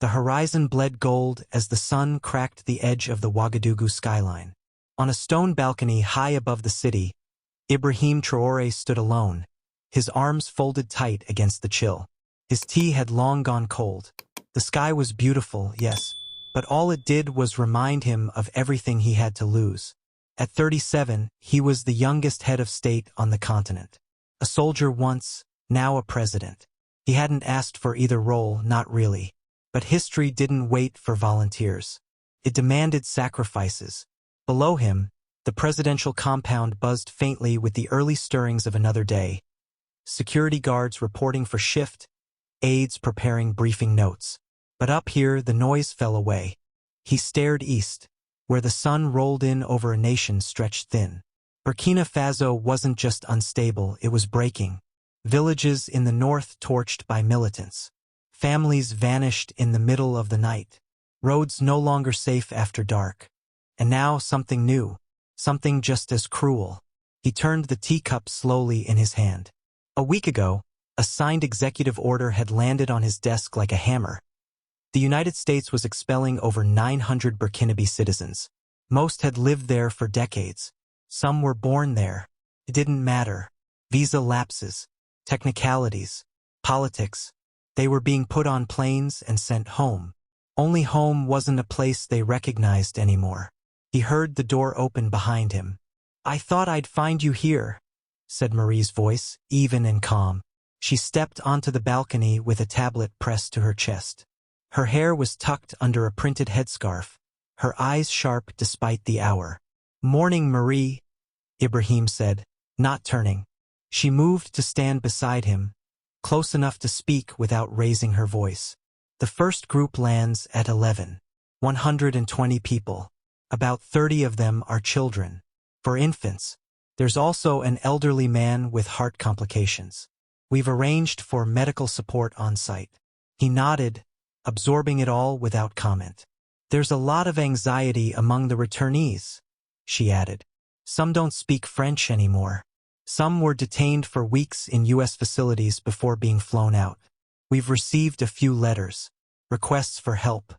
The horizon bled gold as the sun cracked the edge of the Ouagadougou skyline. On a stone balcony high above the city, Ibrahim Traore stood alone, his arms folded tight against the chill. His tea had long gone cold. The sky was beautiful, yes, but all it did was remind him of everything he had to lose. At 37, he was the youngest head of state on the continent. A soldier once, now a president. He hadn't asked for either role, not really. But history didn't wait for volunteers. It demanded sacrifices. Below him, the presidential compound buzzed faintly with the early stirrings of another day. Security guards reporting for shift, aides preparing briefing notes. But up here, the noise fell away. He stared east, where the sun rolled in over a nation stretched thin. Burkina Faso wasn't just unstable, it was breaking. Villages in the north torched by militants. Families vanished in the middle of the night. Roads no longer safe after dark. And now something new, something just as cruel. He turned the teacup slowly in his hand. A week ago, a signed executive order had landed on his desk like a hammer. The United States was expelling over 900 Burkinabe citizens. Most had lived there for decades. Some were born there. It didn't matter. Visa lapses, technicalities, politics. They were being put on planes and sent home. Only home wasn't a place they recognized anymore. He heard the door open behind him. "I thought I'd find you here," said Marie's voice, even and calm. She stepped onto the balcony with a tablet pressed to her chest. Her hair was tucked under a printed headscarf, her eyes sharp despite the hour. "Morning, Marie," Ibrahim said, not turning. She moved to stand beside him, close enough to speak without raising her voice. "The first group lands at 11. 120 people. About 30 of them are children. For infants, there's also an elderly man with heart complications. We've arranged for medical support on site." He nodded, absorbing it all without comment. "There's a lot of anxiety among the returnees," she added. "Some don't speak French anymore. Some were detained for weeks in U.S. facilities before being flown out. We've received a few letters, requests for help.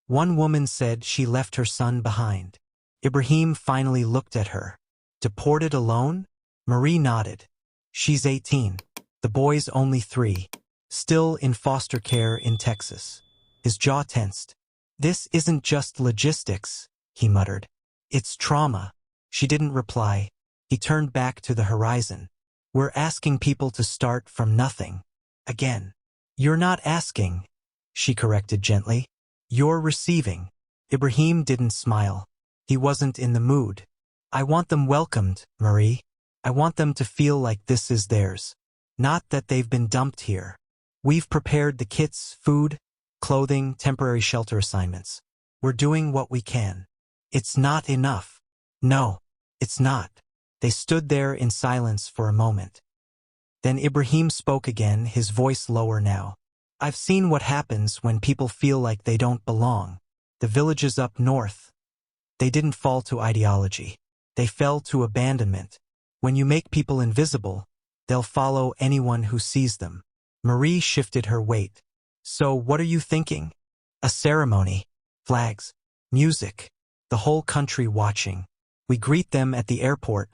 One woman said she left her son behind." Ibrahim finally looked at her. "Deported alone?" Marie nodded. "She's 18. The boy's only 3. Still in foster care in Texas." His jaw tensed. "This isn't just logistics," he muttered. "It's trauma." She didn't reply. He turned back to the horizon. "We're asking people to start from nothing. Again." "You're not asking," she corrected gently. "You're receiving." Ibrahim didn't smile. He wasn't in the mood. "I want them welcomed, Marie. I want them to feel like this is theirs. Not that they've been dumped here. We've prepared the kits, food, clothing, temporary shelter assignments. We're doing what we can. It's not enough. No, it's not." They stood there in silence for a moment. Then Ibrahim spoke again, his voice lower now. "I've seen what happens when people feel like they don't belong. The villages up north. They didn't fall to ideology. They fell to abandonment. When you make people invisible, they'll follow anyone who sees them." Marie shifted her weight. "So what are you thinking?" "A ceremony. Flags. Music. The whole country watching. We greet them at the airport,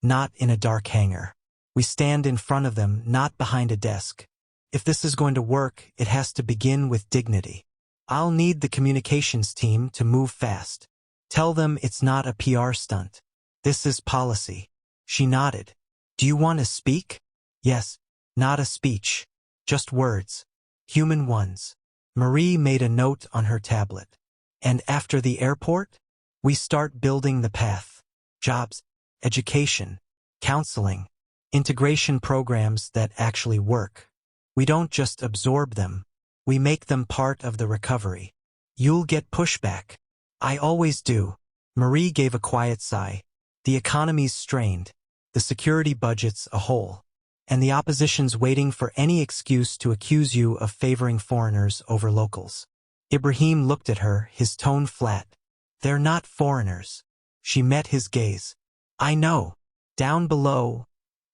not in a dark hangar. We stand in front of them, not behind a desk. If this is going to work, it has to begin with dignity. I'll need the communications team to move fast. Tell them it's not a PR stunt. This is policy." She nodded. "Do you want to speak?" "Yes. Not a speech. Just words. Human ones." Marie made a note on her tablet. "And after the airport? We start building the path. Jobs, education, counseling, integration programs that actually work. We don't just absorb them. We make them part of the recovery. You'll get pushback." "I always do." Marie gave a quiet sigh. "The economy's strained, the security budget's a hole, and the opposition's waiting for any excuse to accuse you of favoring foreigners over locals." Ibrahim looked at her, his tone flat. "They're not foreigners." She met his gaze. "I know." Down below,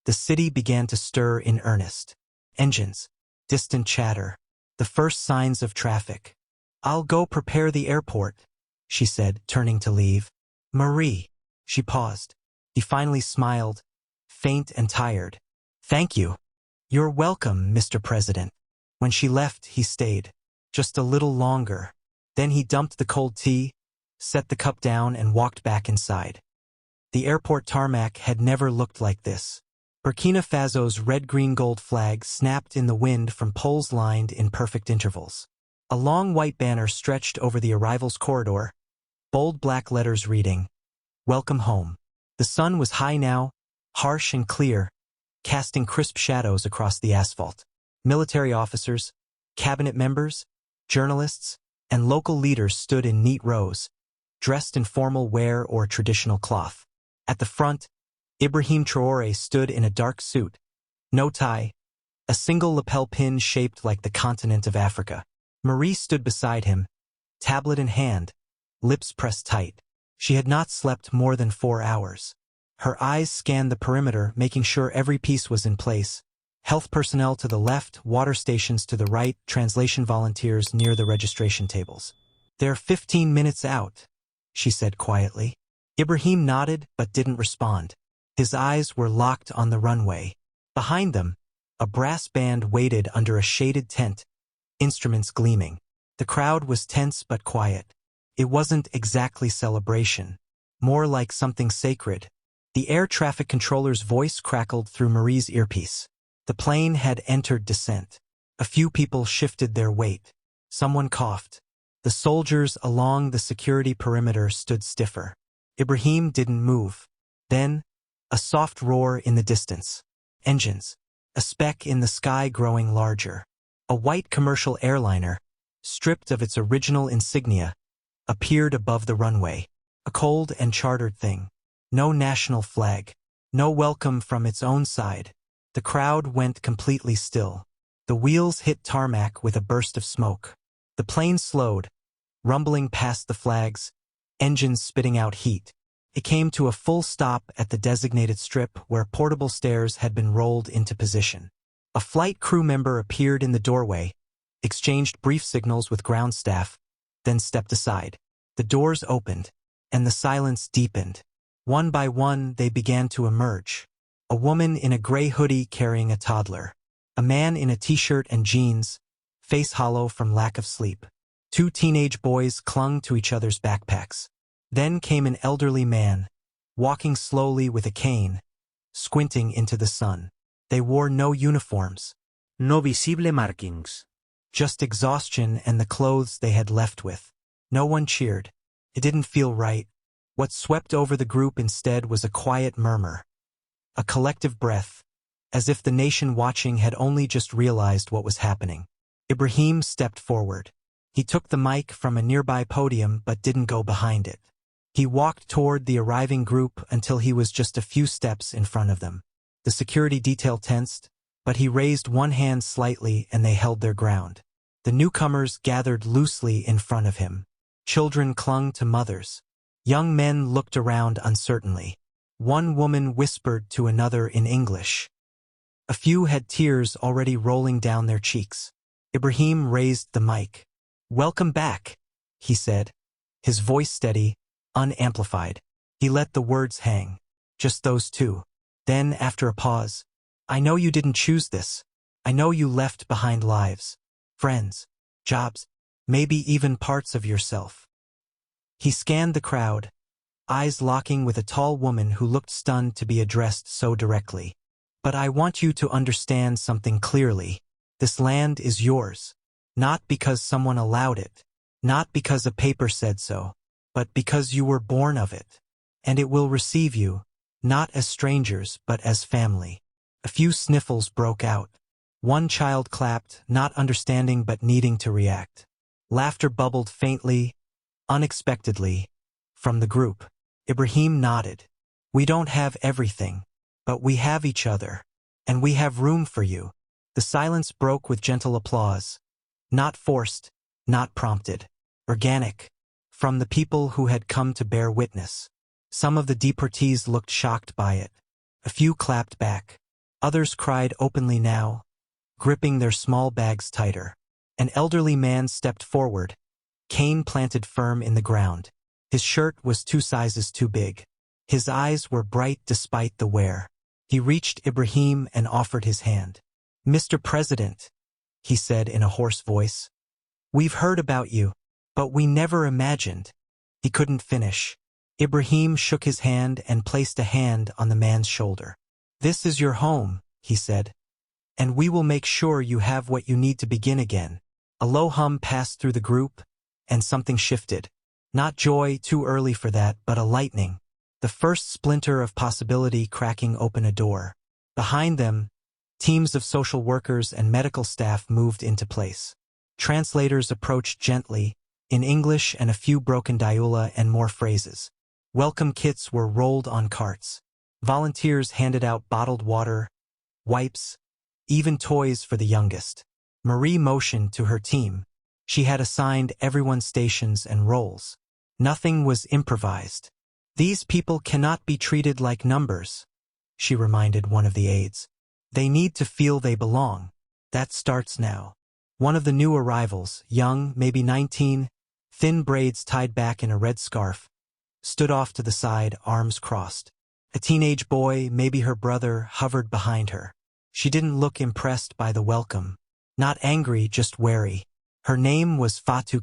the city began to stir in earnest. Engines, distant chatter, the first signs of traffic. I'll go prepare the airport, she said, turning to leave. Marie. She paused. He finally smiled, faint and tired. Thank you. You're welcome, Mr. President. When she left, he stayed. Just a little longer. Then he dumped the cold tea, set the cup down and walked back inside. The airport tarmac had never looked like this. Burkina Faso's red-green-gold flag snapped in the wind from poles lined in perfect intervals. A long white banner stretched over the arrivals corridor, bold black letters reading, "Welcome home." The sun was high now, harsh and clear, casting crisp shadows across the asphalt. Military officers, cabinet members, journalists, and local leaders stood in neat rows, dressed in formal wear or traditional cloth. At the front, Ibrahim Traore stood in a dark suit, no tie, a single lapel pin shaped like the continent of Africa. Marie stood beside him, tablet in hand, lips pressed tight. She had not slept more than 4 hours. Her eyes scanned the perimeter, making sure every piece was in place. Health personnel to the left, water stations to the right, translation volunteers near the registration tables. "They're 15 minutes out," she said quietly. Ibrahim nodded but didn't respond. His eyes were locked on the runway. Behind them, a brass band waited under a shaded tent, instruments gleaming. The crowd was tense but quiet. It wasn't exactly celebration, more like something sacred. The air traffic controller's voice crackled through Marie's earpiece. The plane had entered descent. A few people shifted their weight. Someone coughed. The soldiers along the security perimeter stood stiffer. Ibrahim didn't move. Then, a soft roar in the distance. Engines. A speck in the sky growing larger. A white commercial airliner, stripped of its original insignia, appeared above the runway. A cold and chartered thing. No national flag. No welcome from its own side. The crowd went completely still. The wheels hit tarmac with a burst of smoke. The plane slowed, rumbling past the flags, engines spitting out heat. It came to a full stop at the designated strip where portable stairs had been rolled into position. A flight crew member appeared in the doorway, exchanged brief signals with ground staff, then stepped aside. The doors opened, and the silence deepened. One by one, they began to emerge. A woman in a gray hoodie carrying a toddler. A man in a t-shirt and jeans, face hollow from lack of sleep. 2 teenage boys clung to each other's backpacks. Then came an elderly man, walking slowly with a cane, squinting into the sun. They wore no uniforms. No visible markings. Just exhaustion and the clothes they had left with. No one cheered. It didn't feel right. What swept over the group instead was a quiet murmur. A collective breath, as if the nation watching had only just realized what was happening. Ibrahim stepped forward. He took the mic from a nearby podium but didn't go behind it. He walked toward the arriving group until he was just a few steps in front of them. The security detail tensed, but he raised one hand slightly and they held their ground. The newcomers gathered loosely in front of him. Children clung to mothers. Young men looked around uncertainly. One woman whispered to another in English. A few had tears already rolling down their cheeks. Ibrahim raised the mic. "Welcome back," he said, his voice steady, unamplified. He let the words hang. Just those two. Then, after a pause, "I know you didn't choose this. I know you left behind lives, friends, jobs, maybe even parts of yourself." He scanned the crowd, eyes locking with a tall woman who looked stunned to be addressed so directly. "But I want you to understand something clearly. This land is yours. Not because someone allowed it. Not because a paper said so. But because you were born of it. And it will receive you, not as strangers but as family." A few sniffles broke out. One child clapped, not understanding but needing to react. Laughter bubbled faintly, unexpectedly, from the group. Ibrahim nodded. "We don't have everything, but we have each other, and we have room for you." The silence broke with gentle applause. Not forced, not prompted. Organic. From the people who had come to bear witness. Some of the deportees looked shocked by it. A few clapped back. Others cried openly now, gripping their small bags tighter. An elderly man stepped forward, cane planted firm in the ground. His shirt was 2 sizes too big. His eyes were bright despite the wear. He reached Ibrahim and offered his hand. "Mr. President," he said in a hoarse voice, "we've heard about you, but we never imagined." He couldn't finish. Ibrahim shook his hand and placed a hand on the man's shoulder. "This is your home," he said, "and we will make sure you have what you need to begin again." A low hum passed through the group, and something shifted. Not joy, too early for that, but a lightning. The first splinter of possibility cracking open a door. Behind them, teams of social workers and medical staff moved into place. Translators approached gently, in English and a few broken diula and more phrases. Welcome kits were rolled on carts. Volunteers handed out bottled water, wipes, even toys for the youngest. Marie motioned to her team. She had assigned everyone stations and roles. Nothing was improvised. "These people cannot be treated like numbers," she reminded one of the aides. "They need to feel they belong. That starts now." One of the new arrivals, young, maybe 19, thin braids tied back in a red scarf, stood off to the side, arms crossed. A teenage boy, maybe her brother, hovered behind her. She didn't look impressed by the welcome. Not angry, just wary. Her name was Fatu.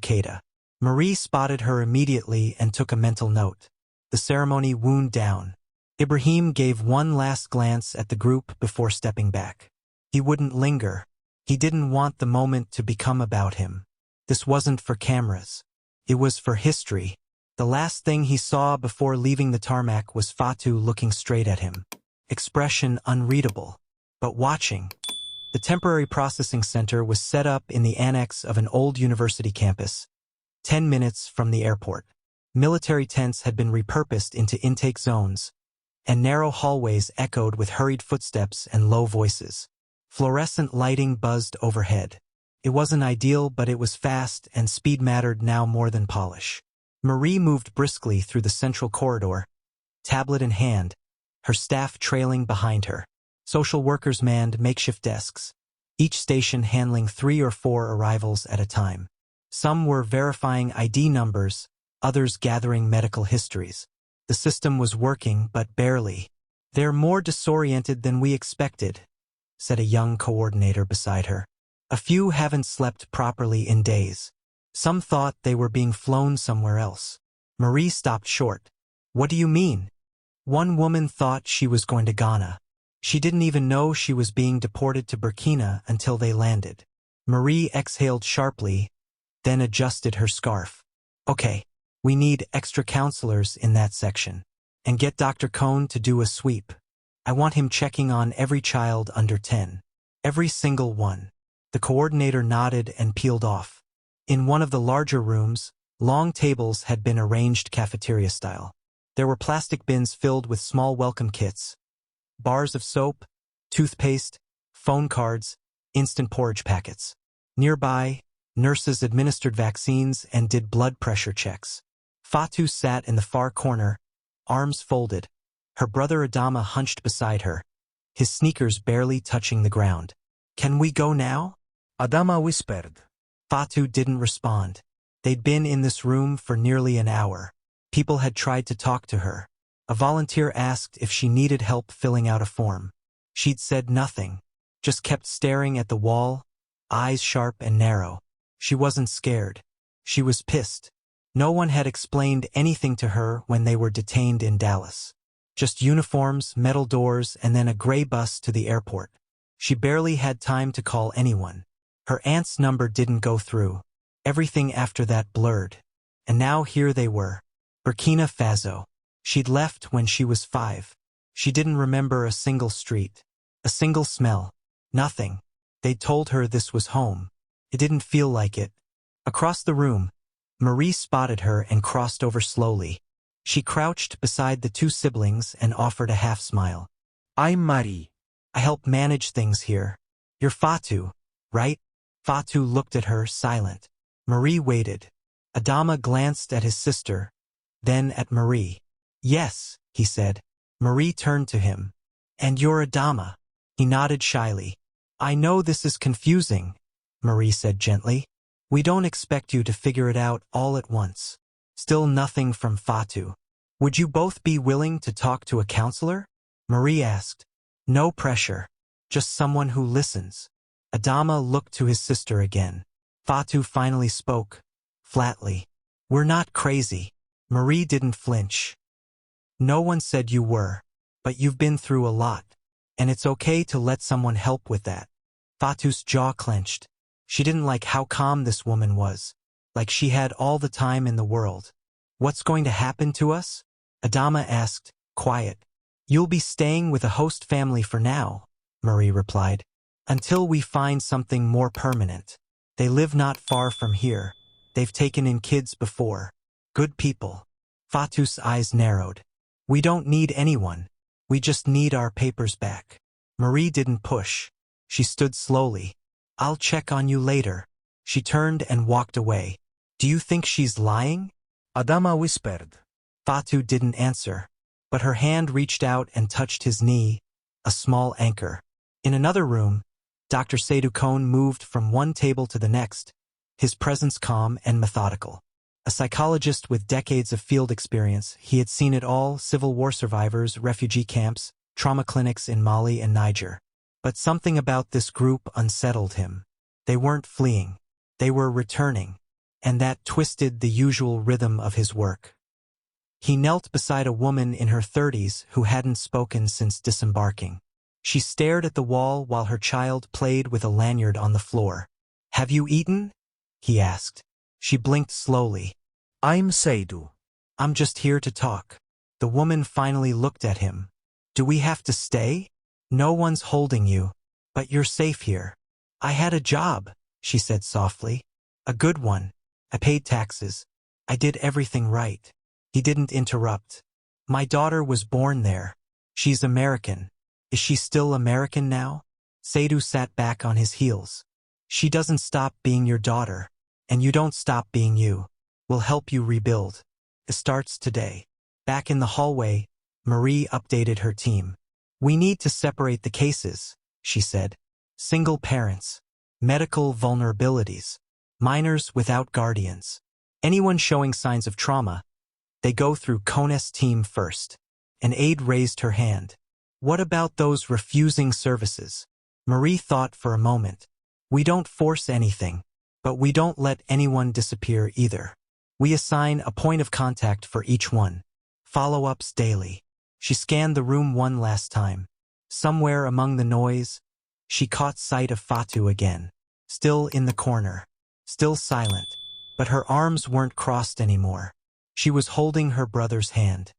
Marie spotted her immediately and took a mental note. The ceremony wound down. Ibrahim gave one last glance at the group before stepping back. He wouldn't linger. He didn't want the moment to become about him. This wasn't for cameras. It was for history. The last thing he saw before leaving the tarmac was Fatu looking straight at him. Expression unreadable, but watching. The temporary processing center was set up in the annex of an old university campus, 10 minutes from the airport. Military tents had been repurposed into intake zones, and narrow hallways echoed with hurried footsteps and low voices. Fluorescent lighting buzzed overhead. It wasn't ideal, but it was fast, and speed mattered now more than polish. Marie moved briskly through the central corridor, tablet in hand, her staff trailing behind her. Social workers manned makeshift desks, each station handling 3 or 4 arrivals at a time. Some were verifying ID numbers, others gathering medical histories. The system was working, but barely. "They're more disoriented than we expected," said a young coordinator beside her. "A few haven't slept properly in days. Some thought they were being flown somewhere else." Marie stopped short. "What do you mean?" "One woman thought she was going to Ghana. She didn't even know she was being deported to Burkina until they landed." Marie exhaled sharply, then adjusted her scarf. "Okay, we need extra counselors in that section. And get Dr. Cohn to do a sweep. I want him checking on every child under 10. Every single one." The coordinator nodded and peeled off. In one of the larger rooms, long tables had been arranged cafeteria style. There were plastic bins filled with small welcome kits, bars of soap, toothpaste, phone cards, instant porridge packets. Nearby, nurses administered vaccines and did blood pressure checks. Fatu sat in the far corner, arms folded, her brother Adama hunched beside her, his sneakers barely touching the ground. "Can we go now?" Adama whispered. Fatu didn't respond. They'd been in this room for nearly an hour. People had tried to talk to her. A volunteer asked if she needed help filling out a form. She'd said nothing, just kept staring at the wall, eyes sharp and narrow. She wasn't scared. She was pissed. No one had explained anything to her when they were detained in Dallas. Just uniforms, metal doors, and then a gray bus to the airport. She barely had time to call anyone. Her aunt's number didn't go through. Everything after that blurred. And now here they were. Burkina Faso. She'd left when she was 5. She didn't remember a single street, a single smell, nothing. They'd told her this was home. It didn't feel like it. Across the room, Marie spotted her and crossed over slowly. She crouched beside the 2 siblings and offered a half smile. "I'm Marie. I help manage things here. You're Fatu, right?" Fatu looked at her, silent. Marie waited. Adama glanced at his sister, then at Marie. "Yes," he said. Marie turned to him. "And you're Adama." He nodded shyly. "I know this is confusing," Marie said gently. We don't expect you to figure it out all at once. Still nothing from Fatu. Would you both be willing to talk to a counselor? Marie asked. No pressure. Just someone who listens. Adama looked to his sister again. Fatu finally spoke, flatly. We're not crazy. Marie didn't flinch. No one said you were, but you've been through a lot, and it's okay to let someone help with that. Fatu's jaw clenched. She didn't like how calm this woman was, like she had all the time in the world. What's going to happen to us? Adama asked, quiet. You'll be staying with a host family for now, Marie replied, until we find something more permanent. They live not far from here. They've taken in kids before. Good people. Fatu's eyes narrowed. We don't need anyone. We just need our papers back. Marie didn't push. She stood slowly. I'll check on you later. She turned and walked away. Do you think she's lying? Adama whispered. Fatu didn't answer, but her hand reached out and touched his knee, a small anchor. In another room, Dr. Seydou Kone moved from one table to the next, his presence calm and methodical. A psychologist with decades of field experience, he had seen it all: civil war survivors, refugee camps, trauma clinics in Mali and Niger. But something about this group unsettled him. They weren't fleeing. They were returning, and that twisted the usual rhythm of his work. He knelt beside a woman in her 30s who hadn't spoken since disembarking. She stared at the wall while her child played with a lanyard on the floor. Have you eaten? He asked. She blinked slowly. I'm Seydou. I'm just here to talk. The woman finally looked at him. Do we have to stay? No one's holding you, but you're safe here. I had a job, she said softly. A good one. I paid taxes. I did everything right. He didn't interrupt. My daughter was born there. She's American. Is she still American now? Seydou sat back on his heels. She doesn't stop being your daughter, and you don't stop being you. We'll help you rebuild. It starts today. Back in the hallway, Marie updated her team. We need to separate the cases, she said. Single parents, medical vulnerabilities, minors without guardians. Anyone showing signs of trauma, they go through Kone's team first. An aide raised her hand. What about those refusing services? Marie thought for a moment. We don't force anything, but we don't let anyone disappear either. We assign a point of contact for each one. Follow-ups daily. She scanned the room one last time. Somewhere among the noise, she caught sight of Fatu again. Still in the corner. Still silent. But her arms weren't crossed anymore. She was holding her brother's hand.